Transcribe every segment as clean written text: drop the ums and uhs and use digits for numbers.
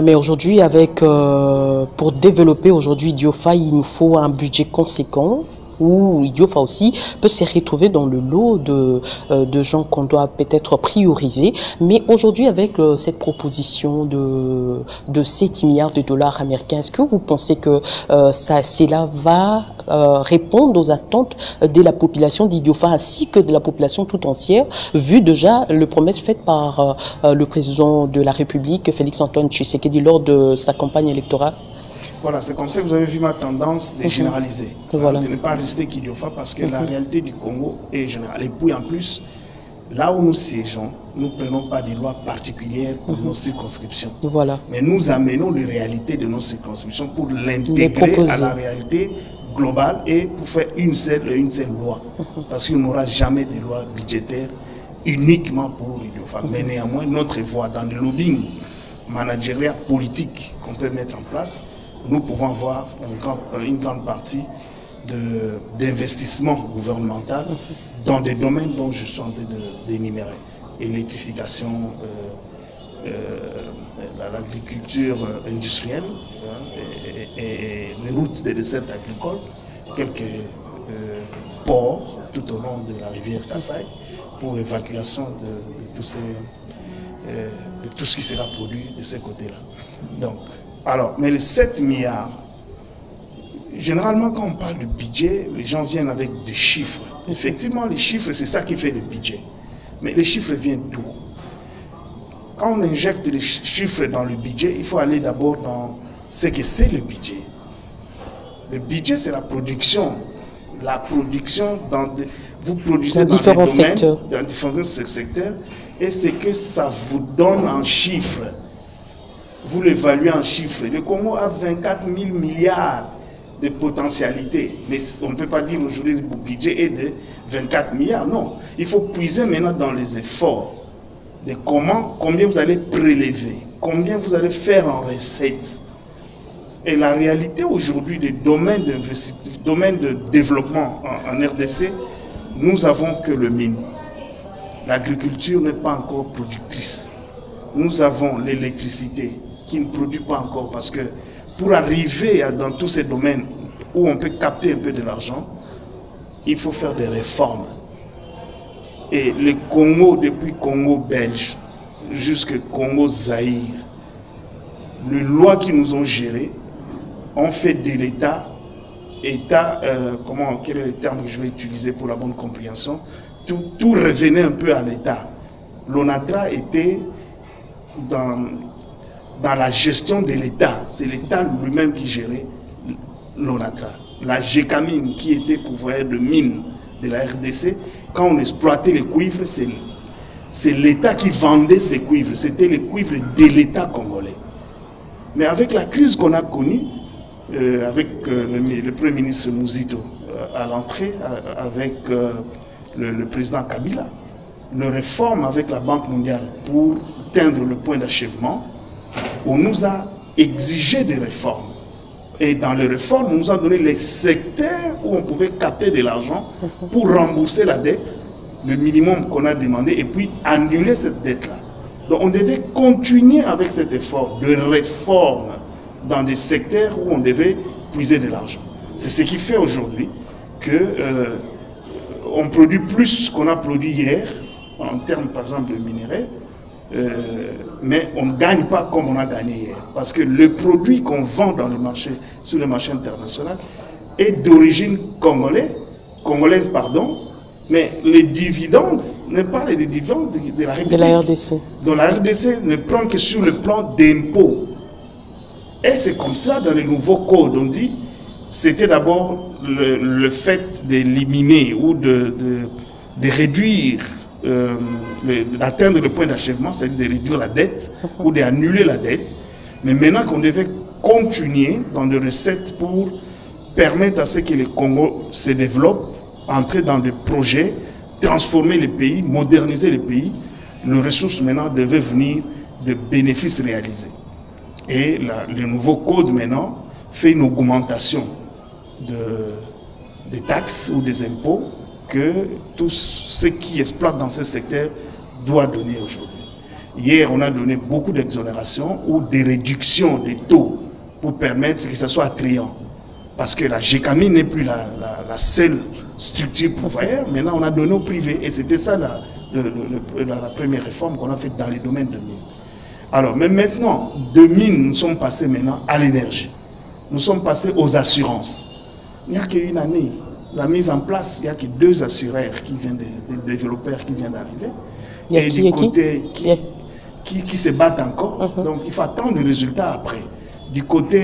Mais aujourd'hui, pour développer aujourd'hui Idiofa, il nous faut un budget conséquent, où Idiofa aussi peut se retrouver dans le lot de gens qu'on doit peut-être prioriser. Mais aujourd'hui, avec cette proposition de 7 milliards de dollars américains, est-ce que vous pensez que cela va répondre aux attentes de la population d'Idiofa ainsi que de la population tout entière, vu déjà les promesses faites par le président de la République, Félix-Antoine Tshisekedi, lors de sa campagne électorale? Voilà, c'est comme ça que vous avez vu ma tendance de généraliser, voilà. De ne pas rester qu'Idiofa, parce que la réalité du Congo est générale. Et puis en plus, là où nous siégeons, nous ne prenons pas des lois particulières pour nos circonscriptions. Voilà. Mais nous amenons les réalités de nos circonscriptions pour l'intégrer à la réalité globale et pour faire une seule loi. Parce qu'il n'y aura jamais de loi budgétaire uniquement pour Idiofa. Mais néanmoins, notre voie dans le lobbying managérial politique qu'on peut mettre en place, nous pouvons avoir une grande partie d'investissement gouvernemental dans des domaines dont je suis en train d'énumérer. Électrification, l'agriculture industrielle, et les routes des dessertes agricoles, quelques ports tout au long de la rivière Kassai pour évacuation de tout ce qui sera produit de ces côtés-là. Donc, alors, mais les 7 milliards, généralement quand on parle de budget, les gens viennent avec des chiffres. Effectivement, les chiffres, c'est ça qui fait le budget. Mais les chiffres viennent d'où? Quand on injecte les chiffres dans le budget, il faut aller d'abord dans ce que c'est le budget. Le budget, c'est la production. La production, vous produisez dans différents secteurs. Dans différents secteurs, et c'est que ça vous donne en chiffres. Vous l'évaluez en chiffres. Le Congo a 24 000 milliards de potentialités. Mais on ne peut pas dire aujourd'hui que le budget est de 24 milliards. Non. Il faut puiser maintenant dans les efforts de combien vous allez prélever, combien vous allez faire en recettes. Et la réalité aujourd'hui des domaines de développement en RDC, nous avons que le mine. L'agriculture n'est pas encore productrice. Nous avons l'électricité qui ne produit pas encore, parce que pour arriver dans tous ces domaines où on peut capter un peu de l'argent, il faut faire des réformes. Et le Congo, depuis Congo belge jusqu'au Congo Zaïre, les lois qui nous ont gérés ont fait de l'État, quel est le terme que je vais utiliser pour la bonne compréhension, tout revenait un peu à l'État. L'ONATRA était dans la gestion de l'État. C'est l'État lui-même qui gérait l'ONATRA. La GECAMINE, qui était pourvoyeur de mines de la RDC, quand on exploitait les cuivres, c'est l'État qui vendait ces cuivres. C'était les cuivres de l'État congolais. Mais avec la crise qu'on a connue, avec le Premier ministre Mouzito à l'entrée, avec le président Kabila, le réforme avec la Banque mondiale pour atteindre le point d'achèvement, on nous a exigé des réformes. Et dans les réformes, on nous a donné les secteurs où on pouvait capter de l'argent pour rembourser la dette, le minimum qu'on a demandé, et puis annuler cette dette-là. Donc on devait continuer avec cet effort de réforme dans des secteurs où on devait puiser de l'argent. C'est ce qui fait aujourd'hui qu'on produit plus qu'on a produit hier, en termes par exemple de minerais, mais on ne gagne pas comme on a gagné hier. Parce que le produit qu'on vend dans le marché, sur le marché international est d'origine congolaise, mais les dividendes n'est pas les dividendes de la République. De la RDC. Donc la RDC ne prend que sur le plan d'impôt. Et c'est comme ça dans les nouveaux codes, on dit, c'était d'abord le fait d'éliminer ou de réduire, d'atteindre le point d'achèvement, c'est-à-dire de réduire la dette ou d'annuler la dette. Mais maintenant qu'on devait continuer dans des recettes pour permettre à ce que le Congo se développe, entrer dans des projets, transformer le pays, moderniser le pays, les ressources maintenant devaient venir de bénéfices réalisés. Et le nouveau code maintenant fait une augmentation des taxes ou des impôts que tous ceux qui exploitent dans ce secteur doivent donner aujourd'hui. Hier, on a donné beaucoup d'exonérations ou des réductions des taux pour permettre que ce soit attrayant. Parce que la GECAMI n'est plus la seule structure pourvoyeur. Maintenant, on a donné au privé. Et c'était ça la première réforme qu'on a faite dans les domaines de mines. Alors, mais maintenant, de mines, nous sommes passés maintenant à l'énergie. Nous sommes passés aux assurances. Il n'y a qu'une année. La mise en place, il n'y a que 2 assureurs qui viennent, des développeurs qui viennent d'arriver. Et du côté qui se battent encore. Donc, il faut attendre le résultat après. Du côté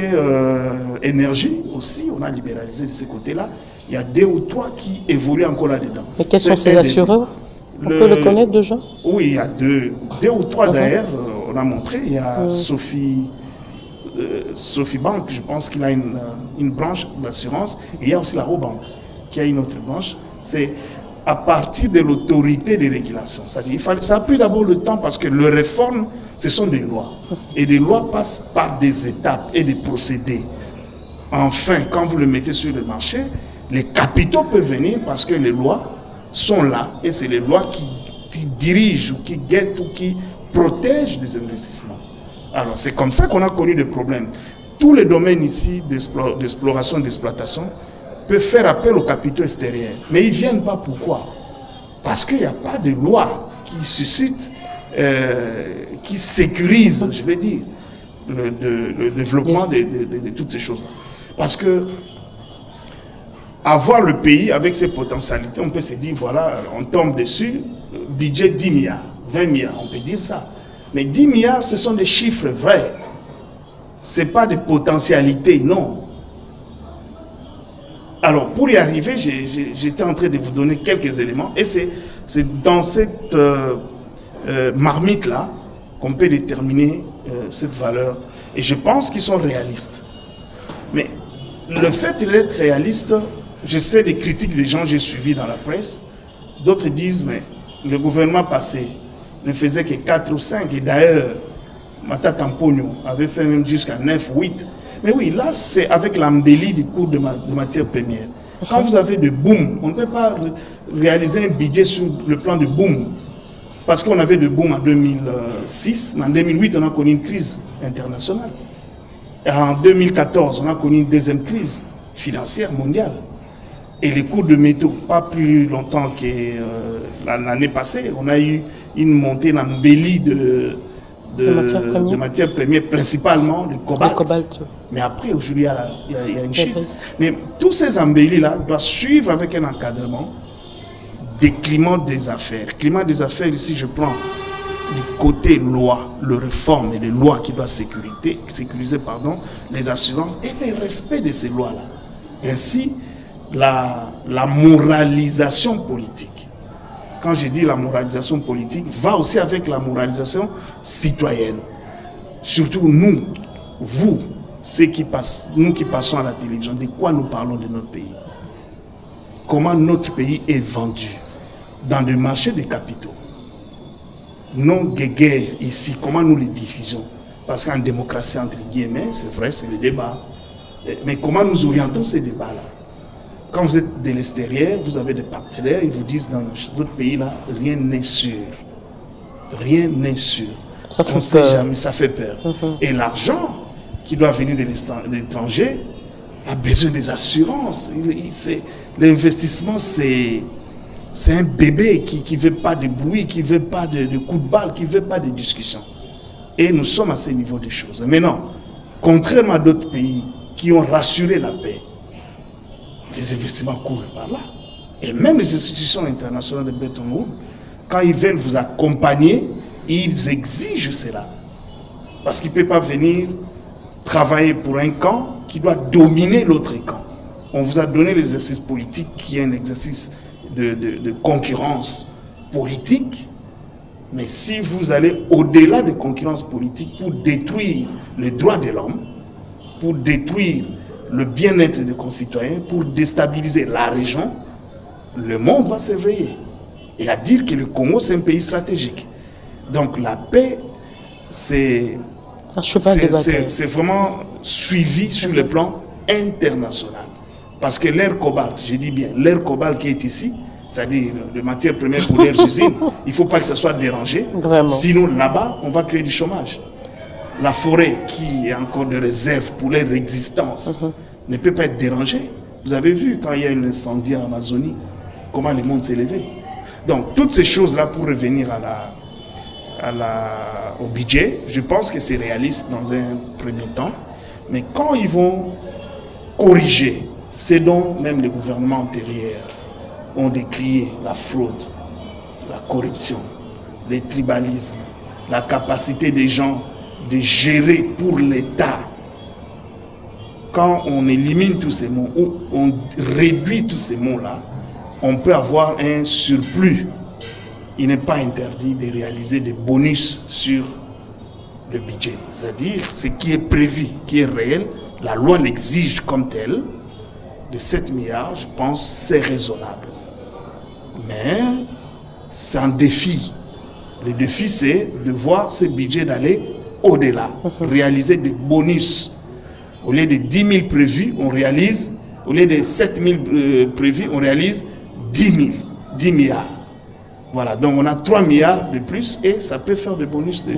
énergie aussi, on a libéralisé de ce côté-là. Il y a 2 ou 3 qui évoluent encore là-dedans. Mais quels sont ces assureurs? On peut le connaître déjà? Oui, il y a 2 ou 3 d'ailleurs. On a montré. Il y a Sophie Bank, je pense qu'il a une branche d'assurance. Et il y a aussi la Robank, qui a une autre branche. C'est à partir de l'autorité de régulation. Ça a pris d'abord le temps parce que les réformes, ce sont des lois. Et les lois passent par des étapes et des procédés. Enfin, quand vous le mettez sur le marché, les capitaux peuvent venir parce que les lois sont là. Et c'est les lois qui dirigent ou qui guettent ou qui protègent les investissements. Alors, c'est comme ça qu'on a connu des problèmes. Tous les domaines ici d'exploration et d'exploitation peuvent faire appel aux capitaux extérieurs. Mais ils ne viennent pas. Pourquoi? Parce qu'il n'y a pas de loi qui suscite, qui sécurise, je vais dire, le développement de toutes ces choses-là. Parce que avoir le pays avec ses potentialités, on peut se dire, voilà, on tombe dessus, budget 10 milliards, 20 milliards, on peut dire ça. Mais 10 milliards, ce sont des chiffres vrais. Ce n'est pas des potentialités, non. Alors, pour y arriver, j'étais en train de vous donner quelques éléments. Et c'est dans cette marmite-là qu'on peut déterminer cette valeur. Et je pense qu'ils sont réalistes. Mais le fait d'être réaliste, je sais des critiques des gens que j'ai suivis dans la presse. D'autres disent, mais le gouvernement passé ne faisait que 4 ou 5. Et d'ailleurs, Mata Tamponio avait fait même jusqu'à 9 ou 8. Mais oui, là, c'est avec l'embellie du cours de matières premières. Quand vous avez de boom, on ne peut pas réaliser un budget sur le plan de boom. Parce qu'on avait de boom en 2006, mais en 2008, on a connu une crise internationale. Et en 2014, on a connu une deuxième crise financière mondiale. Et les cours de métaux, pas plus longtemps que l'année passée, on a eu une montée d'embellie de matières premières, principalement le cobalt. Mais après, aujourd'hui, il y a une chute. Mais tous ces embellis-là doivent suivre avec un encadrement des climats des affaires. Climat des affaires, ici, je prends du côté loi, le réforme et les lois qui doivent sécuriser les assurances et le respect de ces lois-là. Ainsi, la moralisation politique. Quand je dis la moralisation politique, va aussi avec la moralisation citoyenne. Surtout nous, vous, nous qui passons à la télévision, de quoi nous parlons de notre pays? Comment notre pays est vendu dans le marché des capitaux? Nos guerres ici, comment nous les diffusons? Parce qu'en démocratie, entre guillemets, c'est vrai, c'est le débat. Mais comment nous orientons ces débats-là? Quand vous êtes de l'extérieur, vous avez des partenaires, ils vous disent dans votre pays-là, rien n'est sûr. Rien n'est sûr. Ça fait peur. Sait jamais, ça fait peur. Et l'argent qui doit venir de l'étranger a besoin des assurances. L'investissement, c'est un bébé qui ne veut pas de bruit, qui ne veut pas de coups de balle, qui ne veut pas de discussion. Et nous sommes à ce niveau des choses. Maintenant, contrairement à d'autres pays qui ont rassuré la paix, les investissements courent par là. Et même les institutions internationales de Bretton Woods, quand ils veulent vous accompagner, ils exigent cela. Parce qu'ils ne peuvent pas venir travailler pour un camp qui doit dominer l'autre camp. On vous a donné l'exercice politique qui est un exercice de concurrence politique. Mais si vous allez au-delà de concurrence politique pour détruire les droits de l'homme, pour détruire le bien-être des concitoyens, pour déstabiliser la région, le monde va s'éveiller. Et à dire que le Congo, c'est un pays stratégique. Donc la paix, c'est vraiment suivi sur le plan international. Parce que l'air cobalt, je dis bien, l'air cobalt qui est ici, c'est-à-dire de matières premières pour leurs usines. Il ne faut pas que ça soit dérangé. Vraiment. Sinon, là-bas, on va créer du chômage. La forêt, qui est encore de réserve pour leur existence, ne peut pas être dérangée. Vous avez vu, quand il y a eu l'incendie en Amazonie, comment le monde s'est levé. Donc, toutes ces choses-là, pour revenir au budget, je pense que c'est réaliste dans un premier temps. Mais quand ils vont corriger ce dont même les gouvernements antérieurs ont décrié, la fraude, la corruption, les tribalismes, la capacité des gens de gérer pour l'État. Quand on élimine tous ces mots, ou on réduit tous ces mots-là, on peut avoir un surplus. Il n'est pas interdit de réaliser des bonus sur le budget. C'est-à-dire ce qui est prévu, qui est réel, la loi l'exige comme tel. De 7 milliards, je pense, c'est raisonnable. Mais c'est un défi. Le défi, c'est de voir ce budget d'aller au-delà, réaliser des bonus. Au lieu de 10 000 prévus, on réalise, au lieu de 7 000 prévus, on réalise 10 milliards. Voilà, donc on a 3 milliards de plus et ça peut faire des bonus de